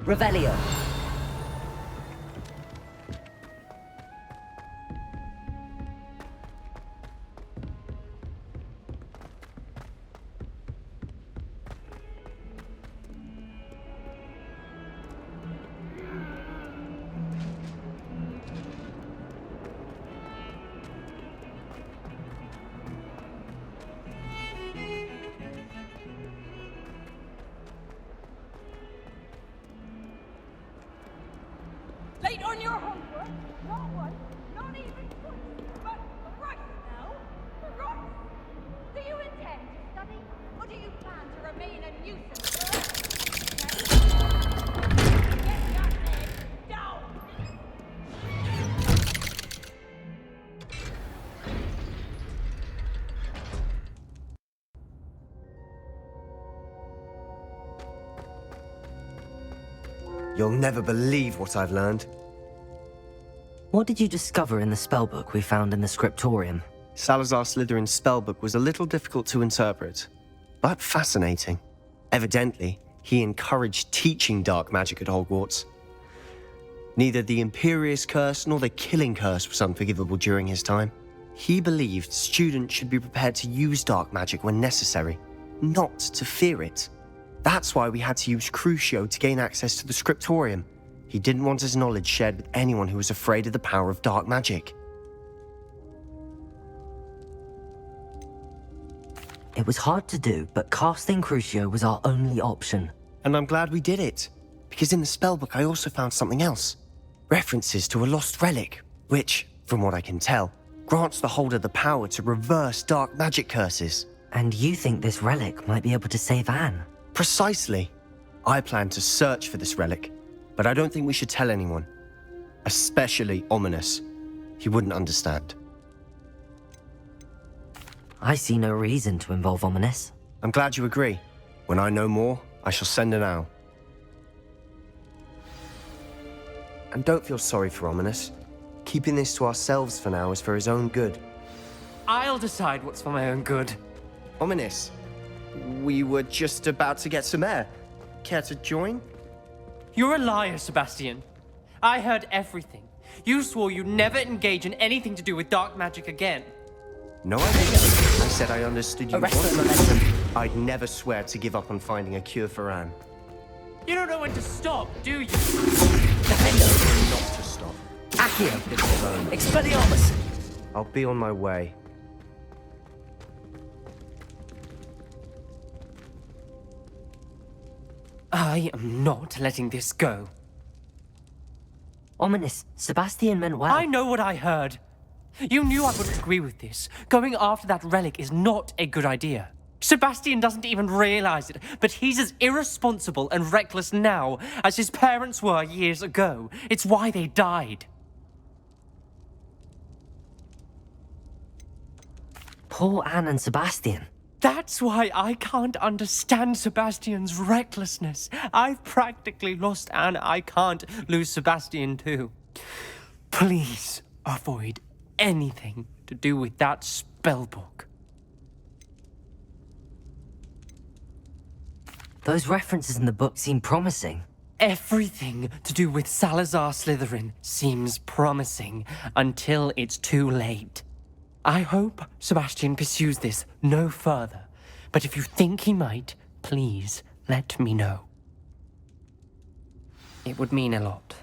Revelio. Late on your homework? Not once, not even twice, but thrice now? Thrice! Do you intend to study, or do you plan to remain a nuisance forever? Get your head down! You'll never believe what I've learned. What did you discover in the spellbook we found in the scriptorium? Salazar Slytherin's spellbook was a little difficult to interpret, but fascinating. Evidently, he encouraged teaching dark magic at Hogwarts. Neither the Imperious Curse nor the Killing Curse was unforgivable during his time. He believed students should be prepared to use dark magic when necessary, not to fear it. That's why we had to use Crucio to gain access to the scriptorium. He didn't want his knowledge shared with anyone who was afraid of the power of dark magic. It was hard to do, but casting Crucio was our only option. And I'm glad we did it, because in the spellbook I also found something else. References to a lost relic, which, from what I can tell, grants the holder the power to reverse dark magic curses. And you think this relic might be able to save Anne? Precisely. I plan to search for this relic, but I don't think we should tell anyone. Especially Ominous. He wouldn't understand. I see no reason to involve Ominous. I'm glad you agree. When I know more, I shall send an owl. And don't feel sorry for Ominous. Keeping this to ourselves for now is for his own good. I'll decide what's for my own good. Ominous, we were just about to get some air. Care to join? You're a liar, Sebastian. I heard everything. You swore you'd never engage in anything to do with dark magic again. No, I didn't. I said I understood you. Arrest momentum. I'd never swear to give up on finding a cure for Anne. You don't know when to stop, do you? Defendo. Not to stop. Accio. It's alone. Expelliarmus. I'll be on my way. I am not letting this go. Ominous. Sebastian meant well. I know what I heard. You knew I wouldn't agree with this. Going after that relic is not a good idea. Sebastian doesn't even realize it, but he's as irresponsible and reckless now as his parents were years ago. It's why they died. Poor Anne and Sebastian. That's why I can't understand Sebastian's recklessness. I've practically lost Anne. I can't lose Sebastian too. Please avoid anything to do with that spellbook. Those references in the book seem promising. Everything to do with Salazar Slytherin seems promising until it's too late. I hope Sebastian pursues this no further, but if you think he might, please let me know. It would mean a lot.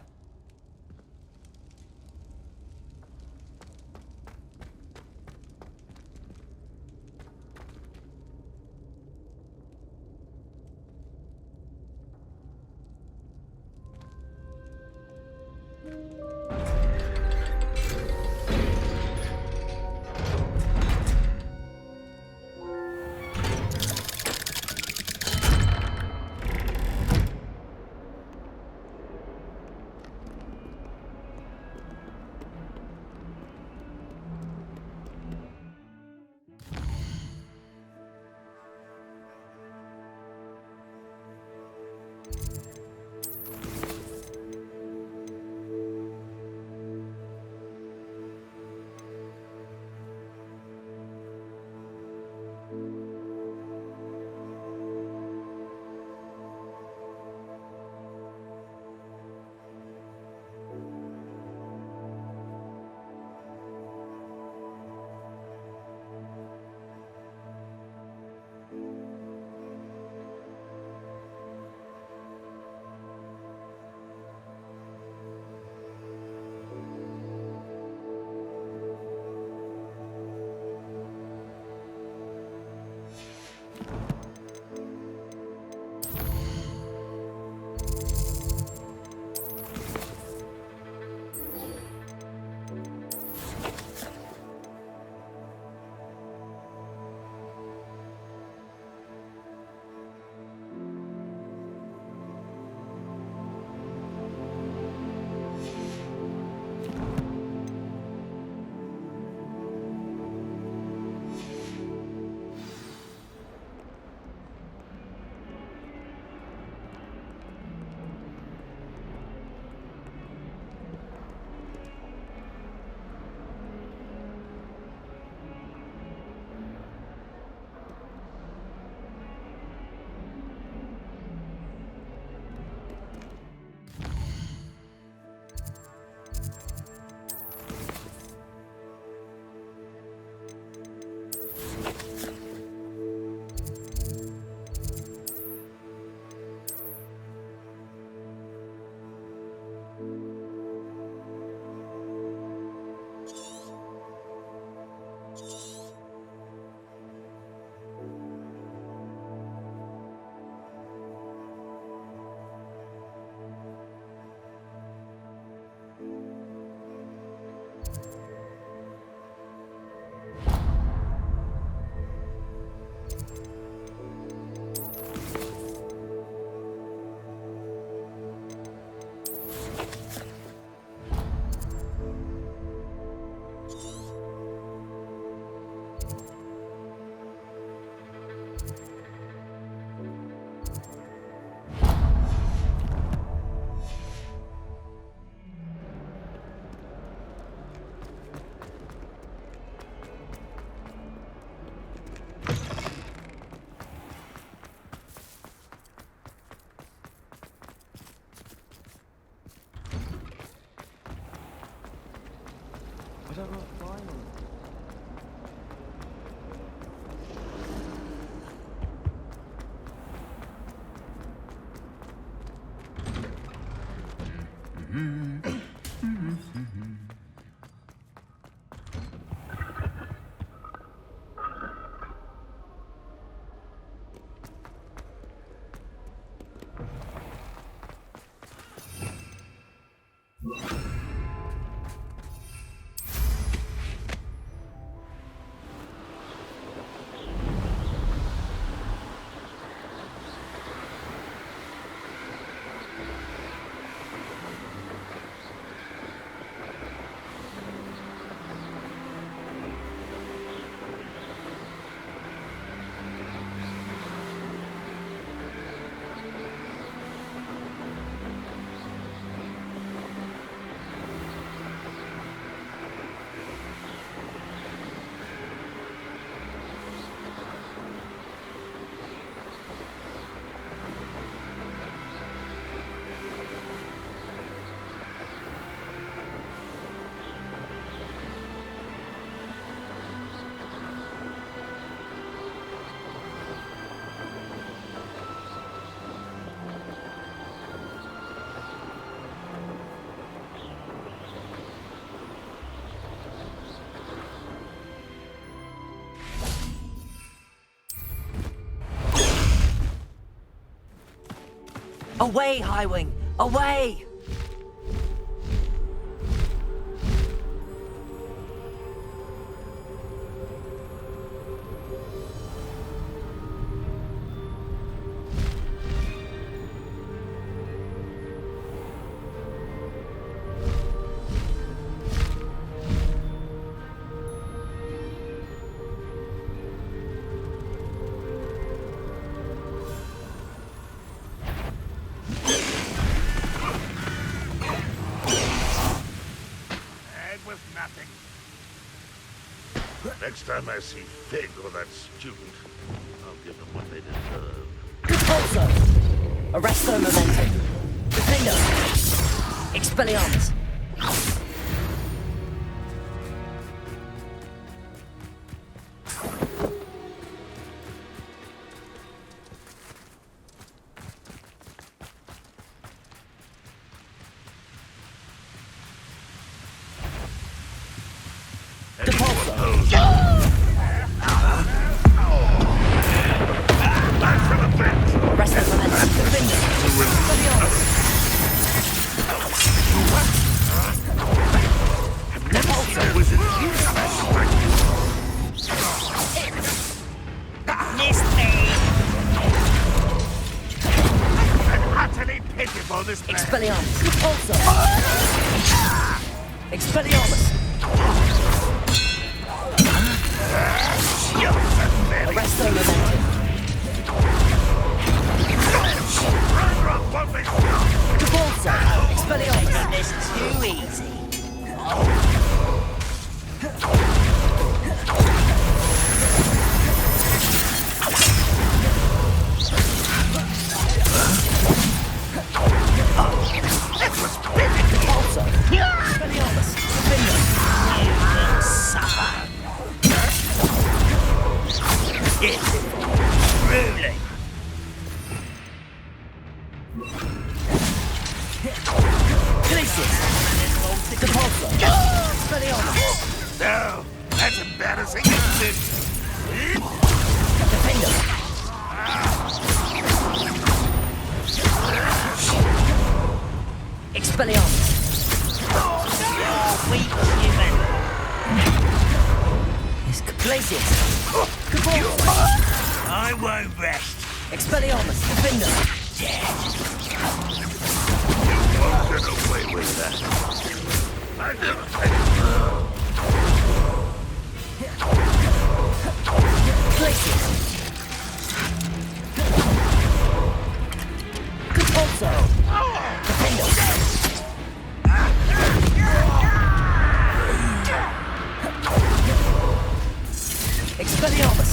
Away, Highwing! Away! Next time I see Fig or that student, I'll give them what they deserve. Also, Arresto Momentum. Defender. Expelliarmus. Expelliarmus. Also. Expelliarmus. Arresto Momentum. Cabalso. Expelliarmus. This is too easy. No, that's embarrassing, isn't it? Defender. Expelliarmus. Weak human. Is Glacius. I won't rest. Expelliarmus. Defender. You won't get away with that. I never said Glacius. Also. Defender. Expelliarmus.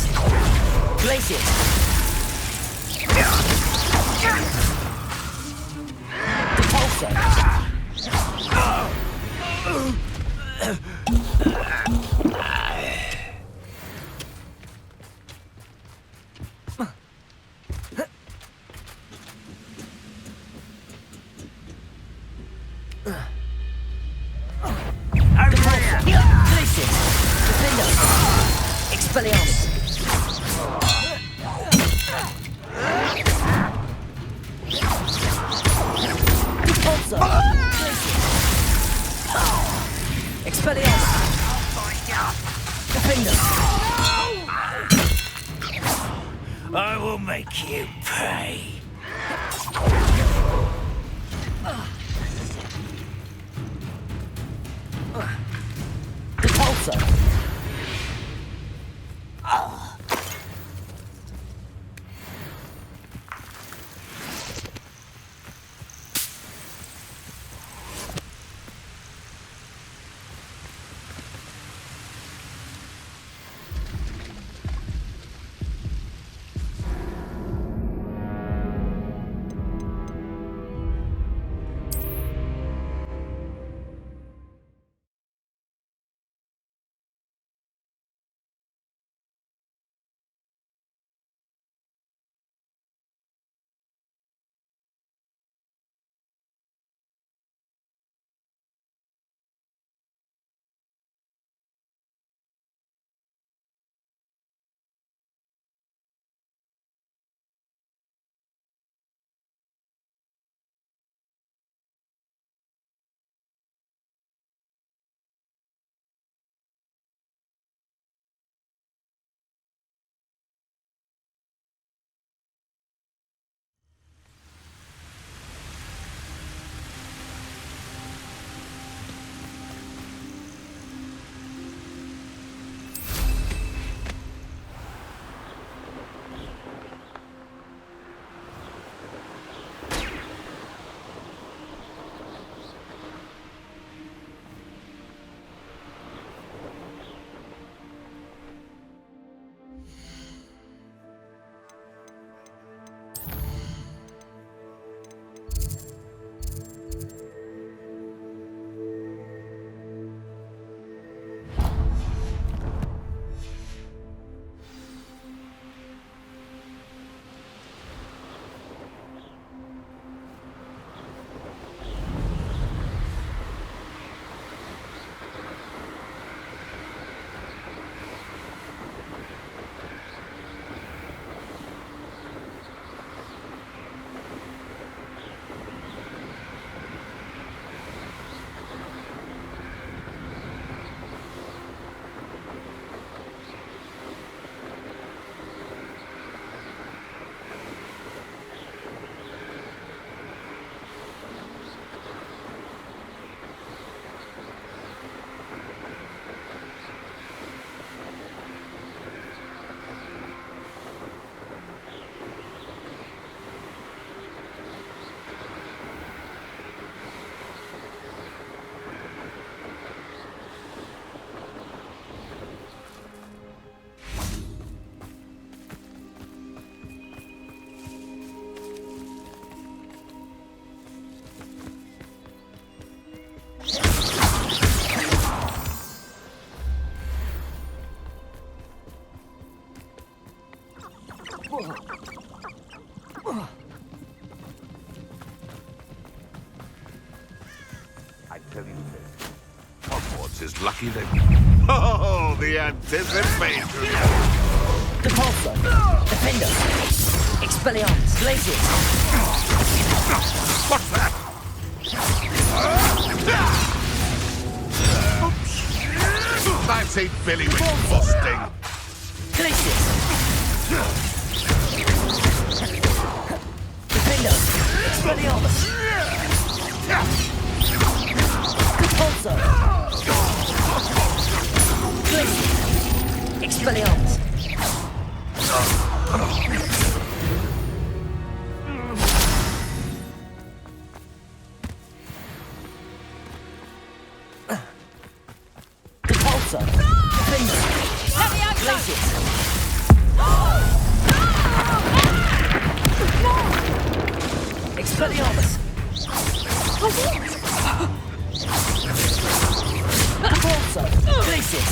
Glacius. Depulso. Glacius! Defender! Expelliarmus! Repulsor! Glacius! Expelliarmus! Defender! I will make you pay. Repulsor! I tell you this. Hogwarts is lucky they... Oh, the anticipation! Repulsor! Defender! Expelliarmus! Glacius! What's that? That's a Billy with busting. Glacius! Defender! Expelliarmus! Repulsor! Glacius! Expelliarmus! Repulsor! Defender! Glacius! Expelliarmus! Repulsor! Glacius!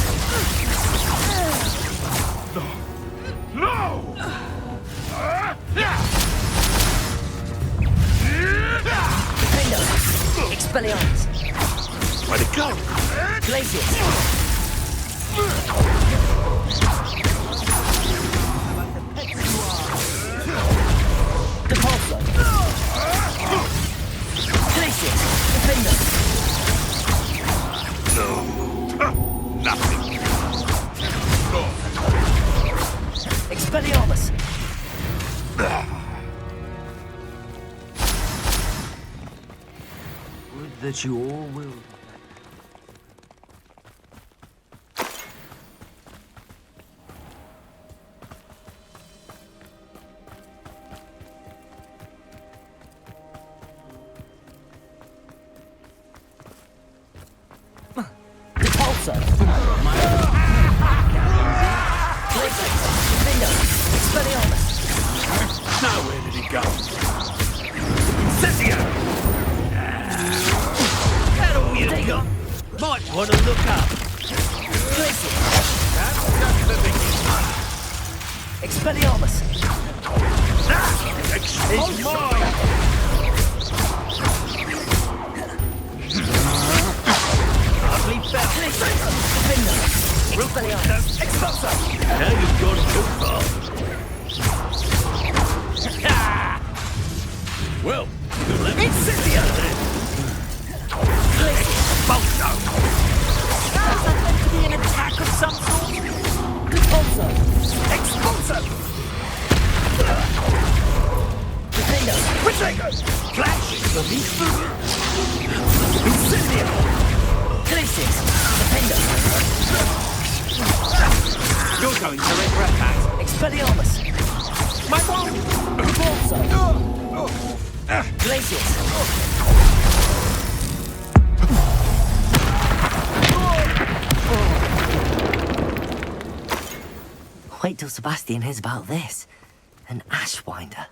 No! Defender! Expelliarmus! Where'd it go? Glacius! Depulso! Glacius! Defender! No. Nothing. No. Expelliarmus! Would that you all will. Depulso! Glacius! Defender! Expelliarmus! Now where did he go? Cynthia! That all you got? Might want to look up. Glacius! That's just the beginning. Expelliarmus! It's mine! Hardly fell. Defender! Expelliarmus! Expulso! Now you've gone too far. Well, let me sit here then. Expulso! Is that meant to be an attack of some sort? Depulso! Expulso! Defender! Which way goes? Flash! Incendio! Glacius! Defender! You're going to regret that. Expelliarmus! My ball! Depulso! Glacius! Wait till Sebastian hears about this. An Ashwinder.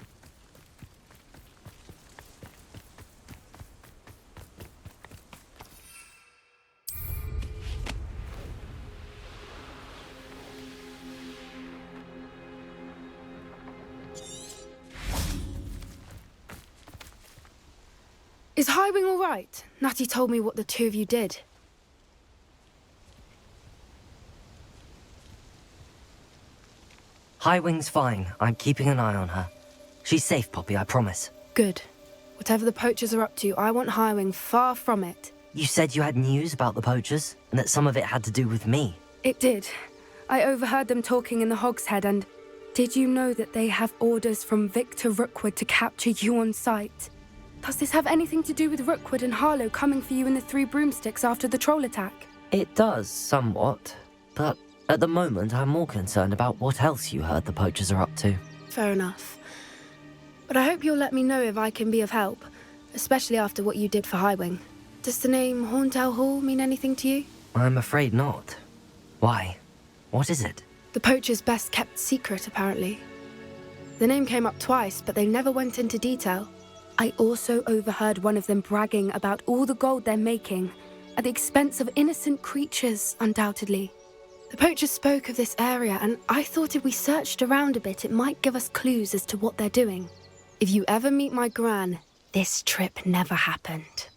Is Highwing all right? Natty told me what the two of you did. Highwing's fine. I'm keeping an eye on her. She's safe, Poppy, I promise. Good. Whatever the poachers are up to, I want Highwing far from it. You said you had news about the poachers, and that some of it had to do with me. It did. I overheard them talking in the Hogshead, and did you know that they have orders from Victor Rookwood to capture you on sight? Does this have anything to do with Rookwood and Harlow coming for you in the Three Broomsticks after the troll attack? It does, somewhat. But at the moment, I'm more concerned about what else you heard the poachers are up to. Fair enough. But I hope you'll let me know if I can be of help, especially after what you did for Highwing. Does the name Horntail Hall mean anything to you? I'm afraid not. Why? What is it? The poacher's best kept secret, apparently. The name came up twice, but they never went into detail. I also overheard one of them bragging about all the gold they're making, at the expense of innocent creatures, undoubtedly. The poachers spoke of this area, and I thought if we searched around a bit, it might give us clues as to what they're doing. If you ever meet my gran, this trip never happened.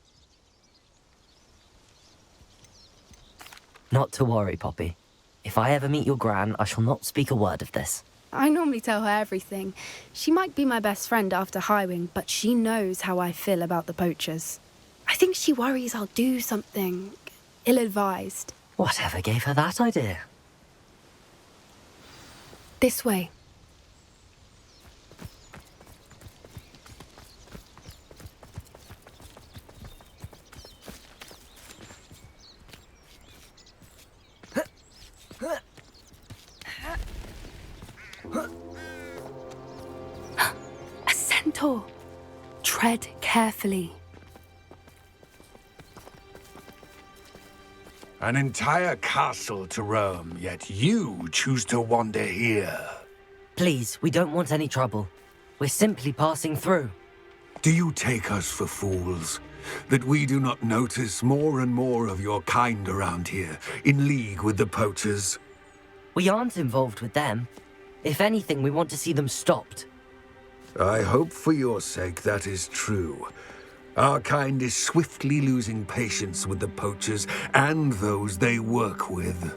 Not to worry, Poppy. If I ever meet your gran, I shall not speak a word of this. I normally tell her everything. She might be my best friend after Highwing, but she knows how I feel about the poachers. I think she worries I'll do something ill-advised. Whatever gave her that idea? This way. A centaur. Tread carefully. An entire castle to roam, yet you choose to wander here. Please, we don't want any trouble. We're simply passing through. Do you take us for fools? That we do not notice more and more of your kind around here, in league with the poachers? We aren't involved with them. If anything, we want to see them stopped. I hope for your sake that is true. Our kind is swiftly losing patience with the poachers and those they work with.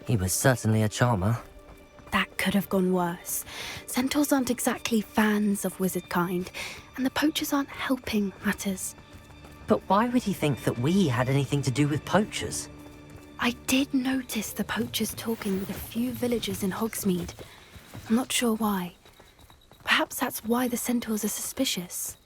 He was certainly a charmer. That could have gone worse. Centaurs aren't exactly fans of wizard kind, and the poachers aren't helping matters. But why would he think that we had anything to do with poachers? I did notice the poachers talking with a few villagers in Hogsmeade. I'm not sure why. Perhaps that's why the centaurs are suspicious.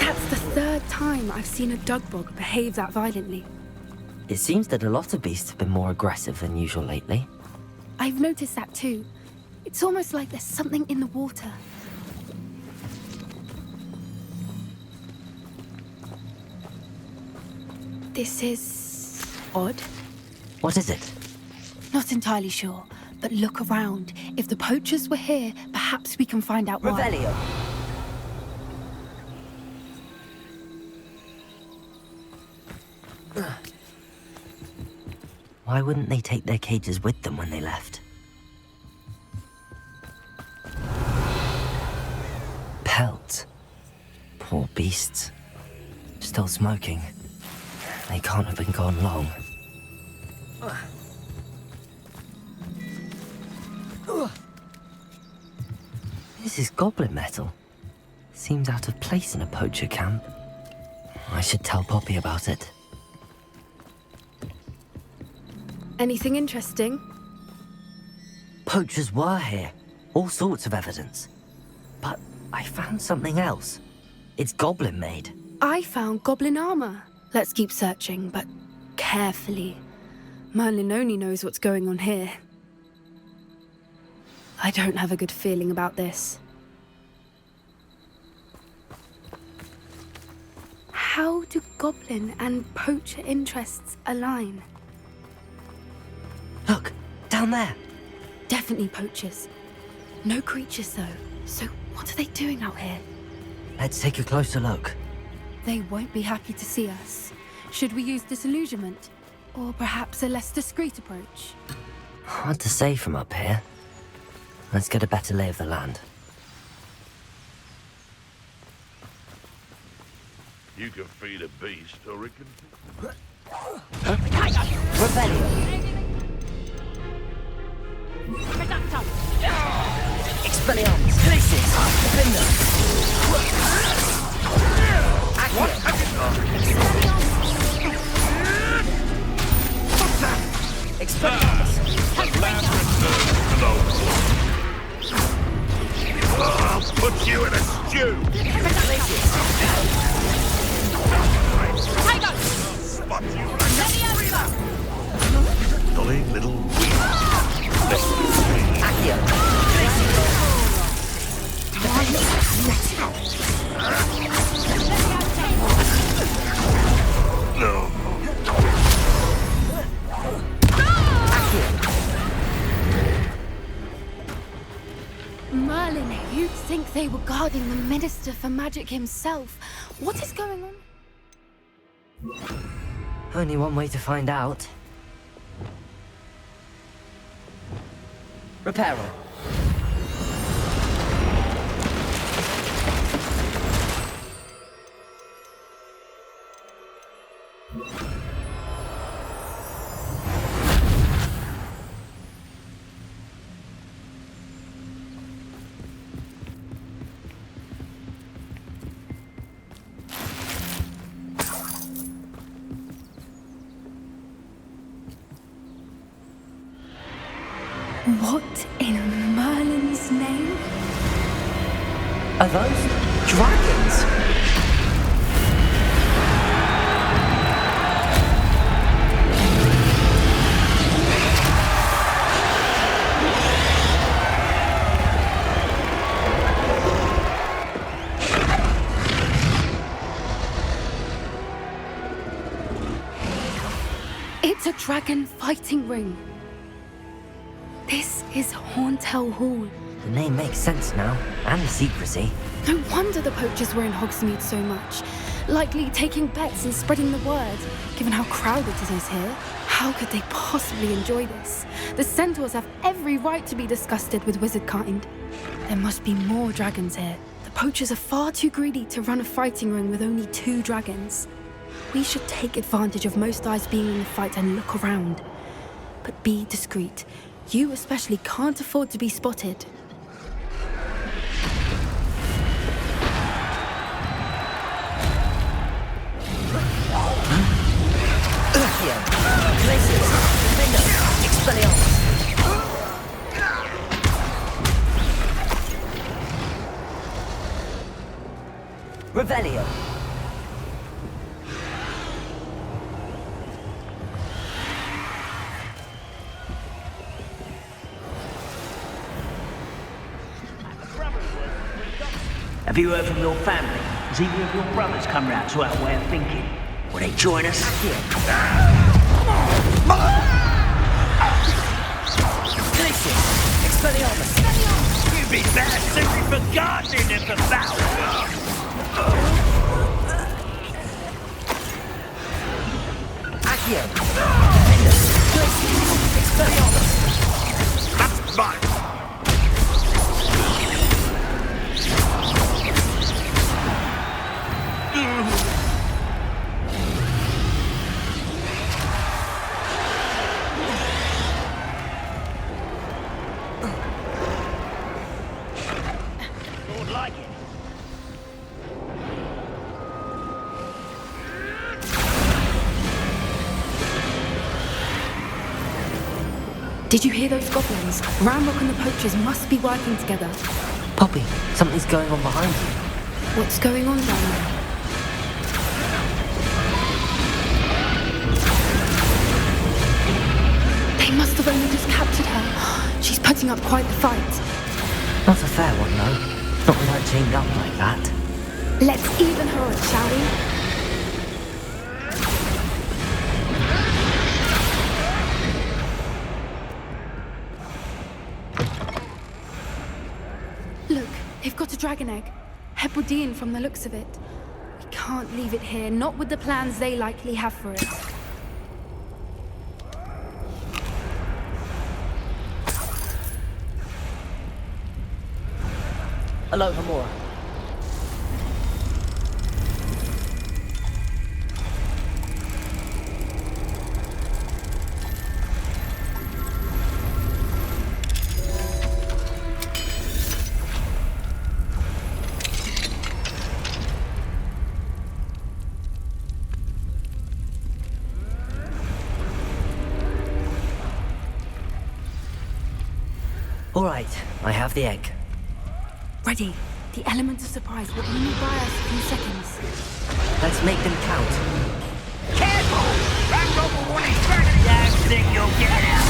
That's the third time I've seen a dugbog behave that violently. It seems that a lot of beasts have been more aggressive than usual lately. I've noticed that too. It's almost like there's something in the water. This is odd. What is it? Not entirely sure, but look around. If the poachers were here, perhaps we can find out why. Revelio. Why wouldn't they take their cages with them when they left? Pelts. Poor beasts. Still smoking. They can't have been gone long. This is goblin metal. Seems out of place in a poacher camp. I should tell Poppy about it. Anything interesting? Poachers were here. All sorts of evidence. But I found something else. It's goblin made. I found goblin armor. Let's keep searching, but carefully. Merlin only knows what's going on here. I don't have a good feeling about this. How do goblin and poacher interests align? Look, down there. Definitely poachers. No creatures though, so what are they doing out here? Let's take a closer look. They won't be happy to see us. Should we use disillusionment? Or perhaps a less discreet approach? Hard to say from up here. Let's get a better lay of the land. You can feed a beast, or it can... Revelio. Expelliarmus. Glacis. Defender. Expelliarmus. I'll put you in a stew! Spot you! Dolly, little weed. Accio. No. Merlin, you'd think they were guarding the Minister for Magic himself. What is going on? Only one way to find out. Reparo. What in Merlin's name? Are those dragons? It's a dragon fighting ring. This is Hauntel Hall. The name makes sense now, and the secrecy. No wonder the poachers were in Hogsmeade so much. Likely taking bets and spreading the word, given how crowded it is here. How could they possibly enjoy this? The centaurs have every right to be disgusted with wizard kind. There must be more dragons here. The poachers are far too greedy to run a fighting ring with only 2 dragons. We should take advantage of most eyes being in the fight and look around. But be discreet. You especially can't afford to be spotted. Revelio. Have you heard from your family? Has either of your brothers come round to our way of thinking? Will they join us? You'd be better suited for gardening than for battle. That's mine. Did you hear those goblins? Ramrock and the poachers must be working together. Poppy, something's going on behind you. What's going on down there? They must have only just captured her. She's putting up quite the fight. Not a fair one, though. Not with her chained up like that. Let's even her up, shall we? Look, they've got a dragon egg. Hebridean from the looks of it. We can't leave it here, not with the plans they likely have for it. Hello, Hamura. All right, I have the egg. Ready. The element of surprise will only buy us a few seconds. Let's make them count. Careful! Back over one of these dragons! Yeah, I think you'll get out.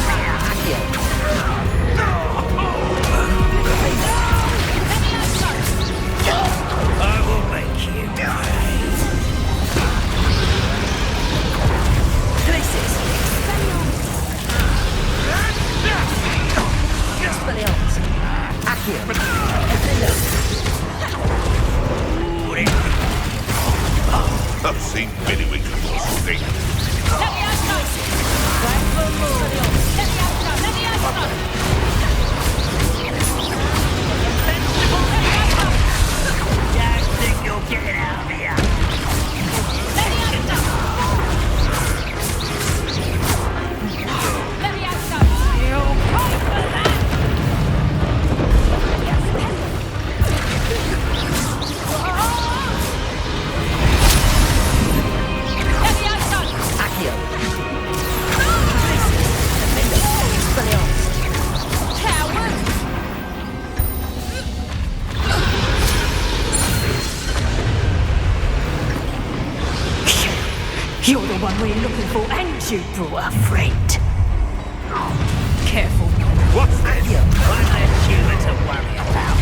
I will make you pay. Places! Expelliarmus! Accio! I've seen many Winklevoss things. Yeah, I think you'll get out of here. You're the one we're looking for, and you brought a friend. Careful. What's this? I've left you to worry about.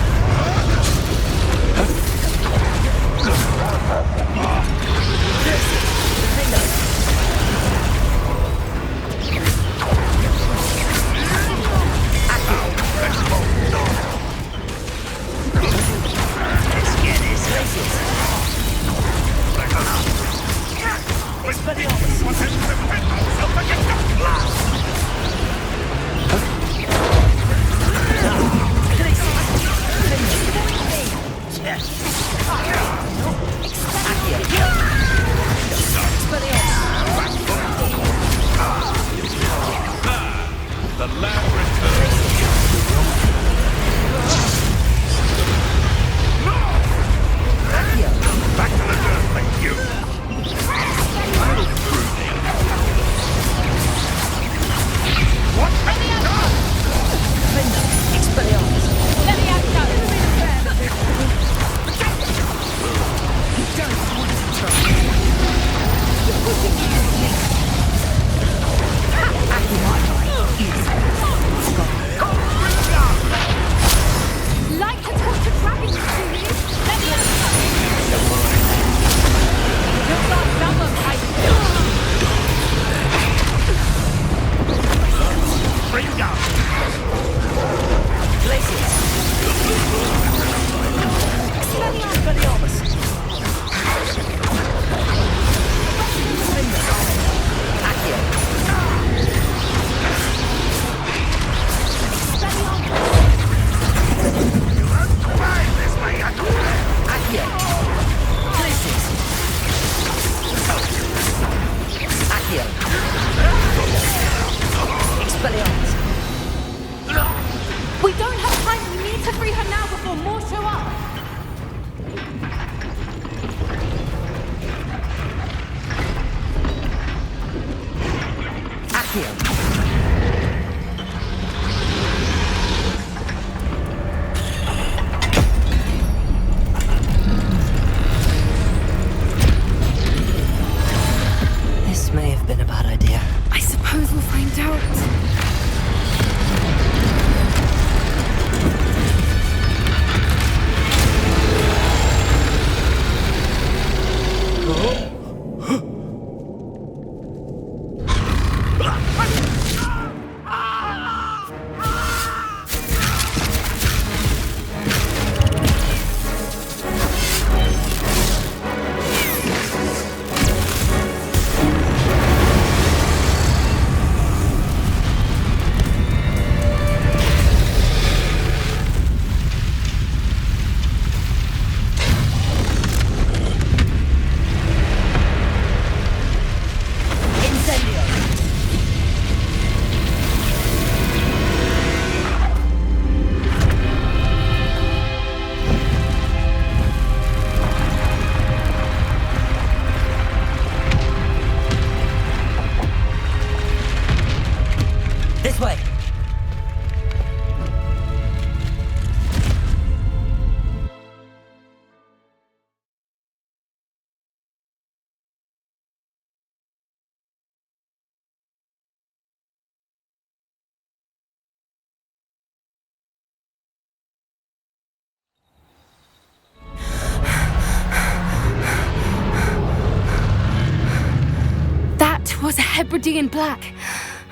Hebridean black.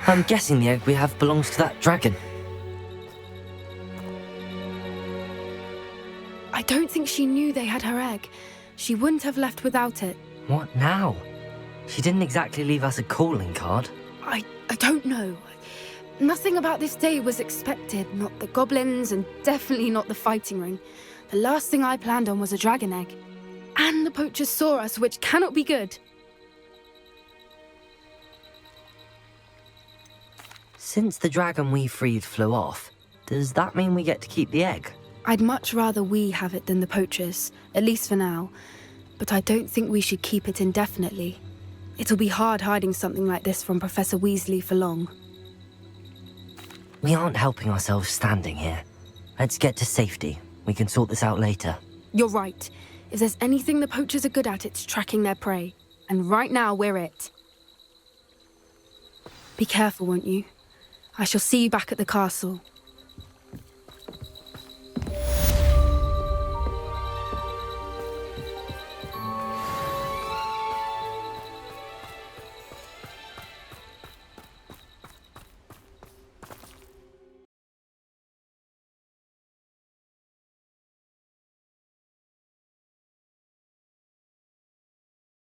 I'm guessing the egg we have belongs to that dragon. I don't think she knew they had her egg. She wouldn't have left without it. What now? She didn't exactly leave us a calling card. I don't know. Nothing about this day was expected. Not the goblins, and definitely not the fighting ring. The last thing I planned on was a dragon egg. And the poachers saw us, which cannot be good. Since the dragon we freed flew off, does that mean we get to keep the egg? I'd much rather we have it than the poachers, at least for now. But I don't think we should keep it indefinitely. It'll be hard hiding something like this from Professor Weasley for long. We aren't helping ourselves standing here. Let's get to safety. We can sort this out later. You're right. If there's anything the poachers are good at, it's tracking their prey. And right now, we're it. Be careful, won't you? I shall see you back at the castle.